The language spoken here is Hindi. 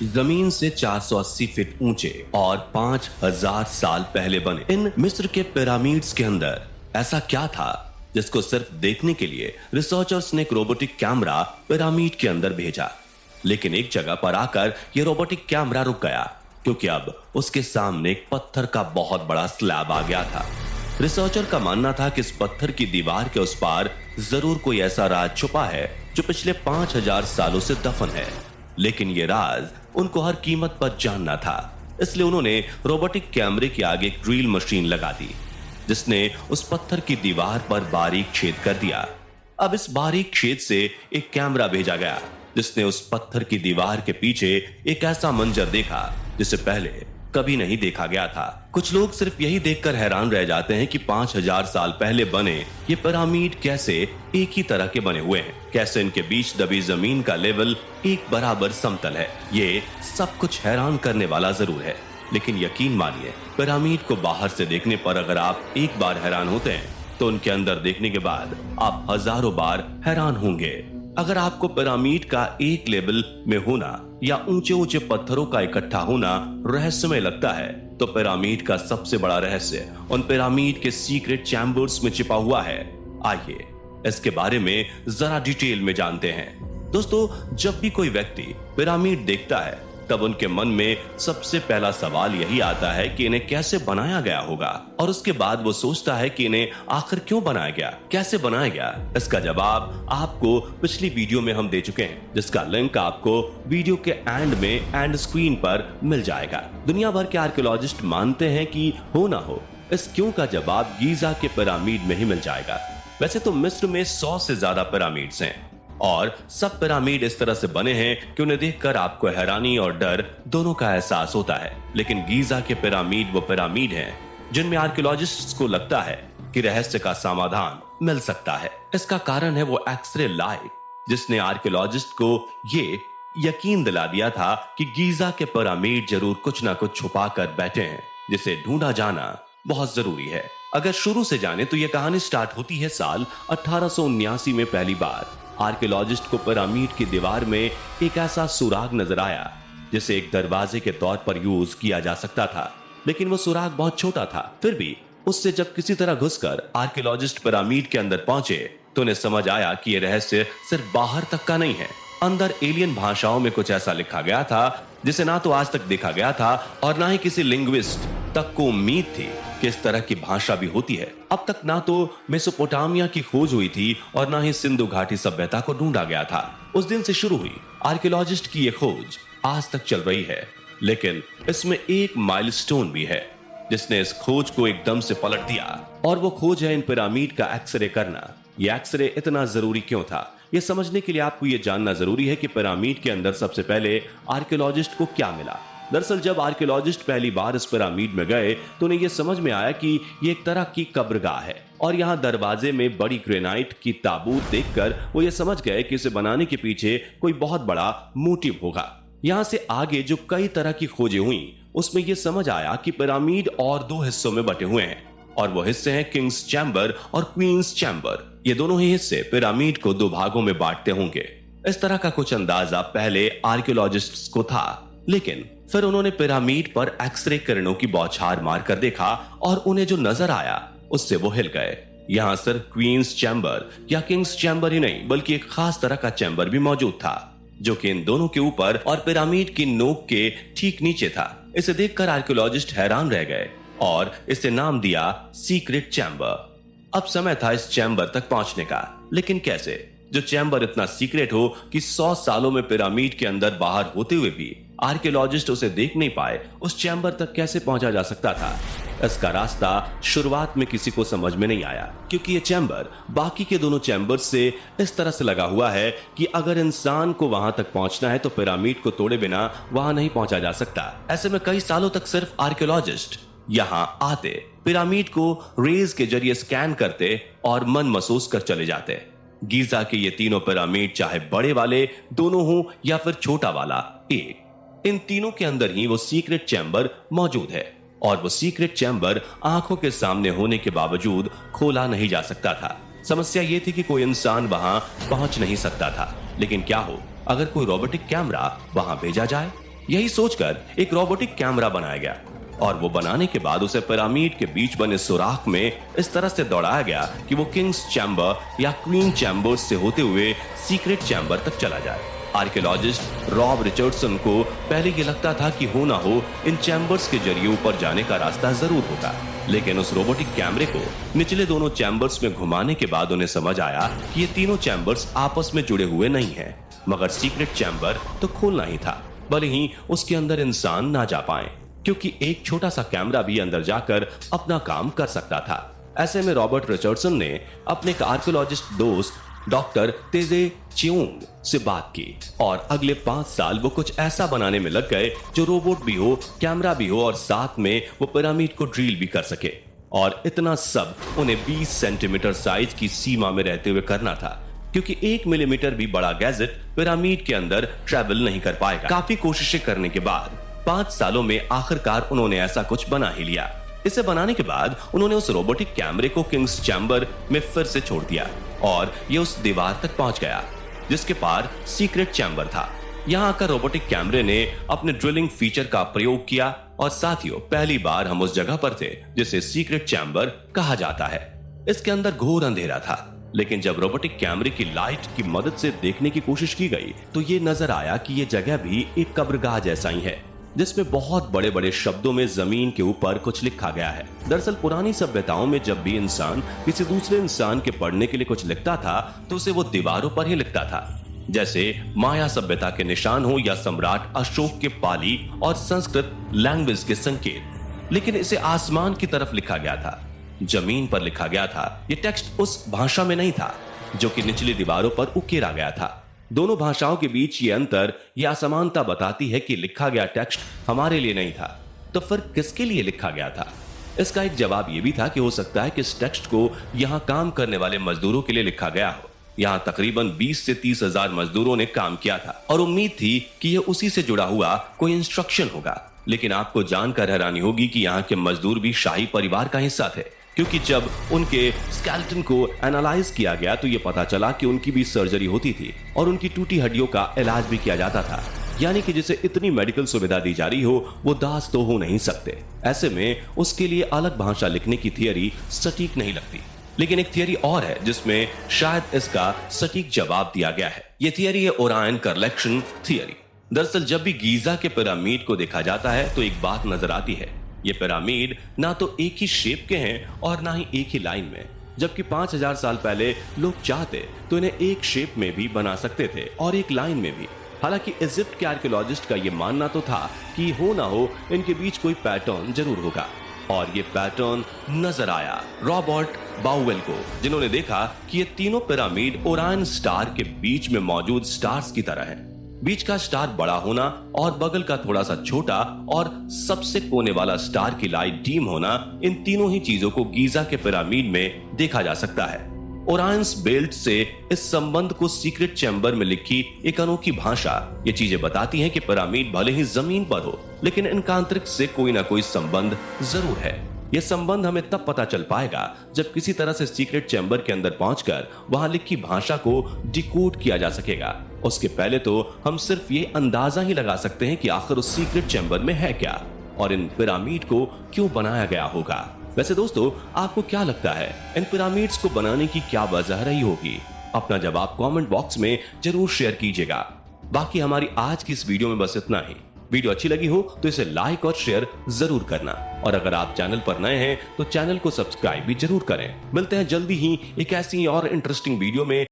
जमीन से 480 फीट ऊंचे और 5000 साल पहले बने इन मिस्र के पिरामिड्स के अंदर ऐसा क्या था जिसको सिर्फ देखने के लिए रिसर्चर्स ने एक रोबोटिक कैमरा पिरामिड के अंदर भेजा। लेकिन एक जगह पर आकर यह रोबोटिक कैमरा रुक गया, क्योंकि अब उसके सामने एक पत्थर का बहुत बड़ा स्लैब आ गया था। रिसर्चर का मानना था कि इस पत्थर की दीवार के उस पार जरूर कोई ऐसा राज छुपा है जो पिछले 5000 सालों से दफन है। लेकिन यह राज उनको हर कीमत पर जानना था, इसलिए उन्होंने रोबोटिक कैमरे के आगे एक ड्रिल मशीन लगा दी, जिसने उस पत्थर की दीवार पर बारीक छेद कर दिया। अब इस बारीक छेद से एक कैमरा भेजा गया, जिसने उस पत्थर की दीवार के पीछे एक ऐसा मंजर देखा जिसे पहले कभी नहीं देखा गया था। कुछ लोग सिर्फ यही देखकर हैरान रह जाते हैं कि 5000 साल पहले बने ये पिरामिड कैसे एक ही तरह के बने हुए हैं, कैसे इनके बीच दबी जमीन का लेवल एक बराबर समतल है। ये सब कुछ हैरान करने वाला जरूर है, लेकिन यकीन मानिए पिरामिड को बाहर से देखने पर अगर आप एक बार हैरान होते हैं तो उनके अंदर देखने के बाद आप हजारों बार हैरान होंगे। अगर आपको पिरामिड का एक लेवल में होना या ऊंचे ऊंचे पत्थरों का इकट्ठा होना रहस्यमय लगता है, तो पिरामिड का सबसे बड़ा रहस्य उन पिरामिड के सीक्रेट चैम्बर्स में छिपा हुआ है। आइए इसके बारे में जरा डिटेल में जानते हैं। दोस्तों, जब भी कोई व्यक्ति पिरामिड देखता है तब उनके मन में सबसे पहला सवाल यही आता है कि इन्हें कैसे बनाया गया होगा, और उसके बाद वो सोचता है कि इन्हें आखिर क्यों बनाया गया, कैसे बनाया गया। इसका जवाब आपको पिछली वीडियो में हम दे चुके हैं, जिसका लिंक आपको वीडियो के एंड में एंड स्क्रीन पर मिल जाएगा। दुनिया भर के आर्कियोलॉजिस्ट मानते हैं कि हो ना हो इस क्यों का जवाब गीजा के पिरामिड में ही मिल जाएगा। वैसे तो मिस्र में 100 से ज्यादा पिरामिड्स हैं, और सब पिरामिड इस तरह से बने हैं कि उन्हें देखकर आपको हैरानी और डर दोनों का एहसास होता है। लेकिन गीजा के पिरामिड वो पिरामिड हैं जिनमें आर्कियोलॉजिस्ट्स को लगता है कि रहस्य का समाधान मिल सकता है। इसका कारण है वो एक्सरे लाइट, जिसने आर्कियोलॉजिस्ट को ये यकीन दिला दिया था कि गीजा के पिरामिड जरूर कुछ ना कुछ छुपा कर बैठे हैं, जिसे ढूंढा जाना बहुत जरूरी है। अगर शुरू से जाने तो यह कहानी स्टार्ट होती है साल 1879 में। पहली बार आर्कियोलॉजिस्ट को पिरामिड की दीवार में एक ऐसा सुराग नजर आया जिसे एक दरवाजे के तौर पर यूज किया जा सकता था, लेकिन वो सुराग बहुत छोटा था। फिर भी उससे जब किसी तरह घुसकर आर्कियोलॉजिस्ट पिरामिड के अंदर पहुंचे तो उन्हें समझ आया कि यह रहस्य सिर्फ बाहर तक का नहीं है। अंदर एलियन भाषाओं में कुछ ऐसा लिखा गया था जिसे ना तो आज तक देखा गया था और ना ही किसी लिंग्विस्ट तक को उम्मीद थी कि इस तरह की भाषा भी होती है। अब तक ना तो मेसोपोटामिया की खोज हुई थी और ना ही सिंधु घाटी सभ्यता को ढूंढा गया था। उस दिन से शुरू हुई आर्कियोलॉजिस्ट की यह खोज आज तक चल रही है, लेकिन इसमें एक माइलस्टोन भी है जिसने इस खोज को एकदम से पलट दिया, और वो खोज है इन पिरामिड का एक्सरे करना। यह एक्सरे इतना जरूरी क्यों था, यह समझने के लिए आपको यह जानना जरूरी है कि पिरामिड के अंदर सबसे पहले आर्कियोलॉजिस्ट को क्या मिला। दरअसल जब आर्कियोलॉजिस्ट पहली बार इस पिरामिड में गए तो उन्हें यह समझ में आया कि यह एक तरह की कब्रगाह है, और यहाँ दरवाजे में बड़ी ग्रेनाइट की ताबूत देखकर वो ये समझ गए कि इसे बनाने के पीछे कोई बहुत बड़ा मोटिव होगा। यहाँ से आगे जो कई तरह की खोजें हुई उसमें यह समझ आया कि पिरामिड और दो हिस्सों में बटे हुए हैं, और वो हिस्से हैं किंग्स चैम्बर और क्वींस चैम्बर। ये दोनों ही हिस्से पिरामिड को दो भागों में बांटते होंगे। इस तरह का कुछ अंदाजा पहले आर्कियोलॉजिस्ट्स को था, लेकिन फिर उन्होंने पिरामिड पर एक्सरे किरणों की बौछार मारकर देखा और उन्हें जो नजर आया उससे वो हिल गए। यहाँ सिर्फ क्वींस चैम्बर या किंग्स चैम्बर ही नहीं, बल्कि एक खास तरह का चैम्बर भी मौजूद था जो कि इन दोनों के ऊपर और पिरामिड की नोक के ठीक नीचे था। इसे देखकर आर्कियोलॉजिस्ट हैरान रह गए और इसे नाम दिया सीक्रेट चैम्बर। अब समय था इस चैम्बर तक पहुंचने का, लेकिन कैसे? जो चैम्बर इतना सीक्रेट हो कि 100 सालों में पिरामिड के अंदर बाहर होते हुए भी आर्कियोलॉजिस्ट उसे देख नहीं पाए, उस चैम्बर तक कैसे पहुंचा जा सकता था? इसका रास्ता शुरुआत में किसी को समझ में नहीं आया, क्योंकि ये चैम्बर बाकी के दोनों चैम्बर से इस तरह से लगा हुआ है कि अगर इंसान को वहां तक पहुंचना है तो पिरामिड को तोड़े बिना वहां नहीं पहुंचा जा सकता। ऐसे में कई सालों तक सिर्फ आर्कियोलॉजिस्ट यहां आते, पिरामिड को रेज के जरिए स्कैन करते और मन महसूस कर चले जाते। गीजा के ये तीनों पिरामिड, चाहे बड़े वाले दोनों हो या फिर छोटा वाला एक, इन तीनों के अंदर ही वो सीक्रेट चैम्बर मौजूद है, और वो सीक्रेट चैम्बर आंखों के सामने होने के बावजूद खोला नहीं जा सकता था। समस्या ये थी कि कोई इंसान वहां पहुंच नहीं सकता था। लेकिन क्या हो अगर कोई रोबोटिक कैमरा वहां भेजा जाए? यही सोचकर एक रोबोटिक कैमरा बनाया गया और वो बनाने के बाद उसे पिरामिड के बीच बने सुराख में इस तरह से दौड़ाया गया कि वो किंग्स चैम्बर या क्वीन चैम्बर से होते हुए सीक्रेट चैम्बर तक चला जाए। आर्कियोलॉजिस्ट रॉब रिचर्डसन को पहले ये लगता था कि हो ना हो इन चैम्बर्स के जरिए ऊपर जाने का रास्ता जरूर होगा, लेकिन उस रोबोटिक कैमरे को निचले दोनों चैम्बर्स में घुमाने के बाद उन्हें समझ आया कि ये तीनों चैम्बर्स आपस में जुड़े हुए नहीं हैं, मगर सीक्रेट चैम्बर तो खोलना ही था, भले ही उसके अंदर इंसान ना जा पाए, क्योंकि एक छोटा सा कैमरा भी अंदर जाकर अपना काम कर सकता था। ऐसे में रॉबर्ट रिचर्डसन ने अपने आर्कियोलॉजिस्ट दोस्त डॉक्टर तेजे चियोंग से बात की और अगले 5 साल वो कुछ ऐसा बनाने में लग गए जो रोबोट भी हो, कैमरा भी हो और साथ में वो पिरामिड को ड्रिल भी कर सके। और इतना सब उन्हें 20 सेंटीमीटर साइज की सीमा में रहते हुए करना था, क्योंकि 1 मिलीमीटर भी बड़ा गैजेट पिरामिड के अंदर ट्रेवल नहीं कर पाएगा। काफी कोशिशें करने के बाद 5 सालों में आखिरकार उन्होंने ऐसा कुछ बना ही लिया। इसे बनाने के बाद उन्होंने उस रोबोटिक कैमरे को किंग्स चैम्बर में फिर से छोड़ दिया और ये उस दीवार तक पहुंच गया जिसके पार सीक्रेट चैम्बर था। यहां आकर रोबोटिक कैमरे ने अपने ड्रिलिंग फीचर का प्रयोग किया और साथियों, पहली बार हम उस जगह पर थे जिसे सीक्रेट चैम्बर कहा जाता है। इसके अंदर घोर अंधेरा था, लेकिन जब रोबोटिक कैमरे की लाइट की मदद से देखने की कोशिश की गई तो ये नजर आया कि ये जगह भी एक कब्रगाह जैसा ही है, जिसमें बहुत बड़े बड़े शब्दों में जमीन के ऊपर कुछ लिखा गया है। दरअसल पुरानी सभ्यताओं में जब भी इंसान किसी दूसरे इंसान के पढ़ने के लिए कुछ लिखता था तो उसे वो दीवारों पर ही लिखता था, जैसे माया सभ्यता के निशान हो या सम्राट अशोक के पाली और संस्कृत लैंग्वेज के संकेत। लेकिन इसे आसमान की तरफ लिखा गया था, जमीन पर लिखा गया था। ये टेक्स्ट उस भाषा में नहीं था जो कि निचली दीवारों पर उकेरा गया था। दोनों भाषाओं के बीच ये अंतर या असमानता बताती है कि लिखा गया टेक्स्ट हमारे लिए नहीं था, तो फिर किसके लिए लिखा गया था? इसका एक जवाब ये भी था कि हो सकता है कि इस टेक्स्ट को यहाँ काम करने वाले मजदूरों के लिए लिखा गया हो। यहाँ तकरीबन 20 से 30 हजार मजदूरों ने काम किया था और उम्मीद थी कि यह उसी से जुड़ा हुआ कोई इंस्ट्रक्शन होगा। लेकिन आपको जानकर हैरानी होगी कि यहाँ के मजदूर भी शाही परिवार का हिस्सा थे, क्योंकि जब उनके स्केलेटन को एनालाइज किया गया तो ये पता चला कि उनकी भी सर्जरी होती थी और उनकी टूटी हड्डियों का इलाज भी किया जाता था। यानी कि जिसे इतनी मेडिकल सुविधा दी जा रही हो वो दास तो हो नहीं सकते। ऐसे में उसके लिए अलग भाषा लिखने की थियरी सटीक नहीं लगती। लेकिन एक थियरी और है जिसमें शायद इसका सटीक जवाब दिया गया है। ये थियरी है ओरायन कलेक्शन थियरी। दरअसल जब भी गीजा के पिरामिड को देखा जाता है तो एक बात नजर आती है, ये पिरामिड ना तो एक ही शेप के हैं और ना ही एक ही लाइन में, जबकि 5000 साल पहले लोग चाहते तो इन्हें एक शेप में भी बना सकते थे और एक लाइन में भी। हालांकि इजिप्ट के आर्कियोलॉजिस्ट का यह मानना तो था कि हो ना हो इनके बीच कोई पैटर्न जरूर होगा, और ये पैटर्न नजर आया रॉबर्ट बाउवेल को, जिन्होंने देखा कि ये तीनों पिरामिड ओरायन स्टार के बीच में मौजूद स्टार्स की तरह हैं। बीच का स्टार बड़ा होना और बगल का थोड़ा सा छोटा और सबसे कोने वाला स्टार की लाइट डीम होना, इन तीनों ही चीजों को गीजा के पिरामिड में देखा जा सकता है। ओरायंस बेल्ट से इस संबंध को सीक्रेट चैम्बर में लिखी एक अनोखी भाषा ये चीजें बताती हैं कि पिरामिड भले ही जमीन पर हो, लेकिन इनका अंतरिक्ष से कोई ना कोई संबंध जरूर है। यह संबंध हमें तब पता चल पाएगा जब किसी तरह से सीक्रेट चैम्बर के अंदर पहुंचकर वहां लिखी भाषा को डिकोड किया जा सकेगा। उसके पहले तो हम सिर्फ ये अंदाजा ही लगा सकते हैं कि आखिर उस सीक्रेट चैम्बर में है क्या और इन पिरामिड को क्यों बनाया गया होगा। वैसे दोस्तों, आपको क्या लगता है इन पिरामिड्स को बनाने की क्या वजह रही होगी? अपना जवाब कमेंट बॉक्स में जरूर शेयर कीजिएगा। बाकी हमारी आज की इस वीडियो में बस इतना ही। वीडियो अच्छी लगी हो तो इसे लाइक और शेयर जरूर करना, और अगर आप चैनल पर नए हैं तो चैनल को सब्सक्राइब भी जरूर करें। मिलते हैं जल्दी ही एक ऐसी और इंटरेस्टिंग वीडियो में।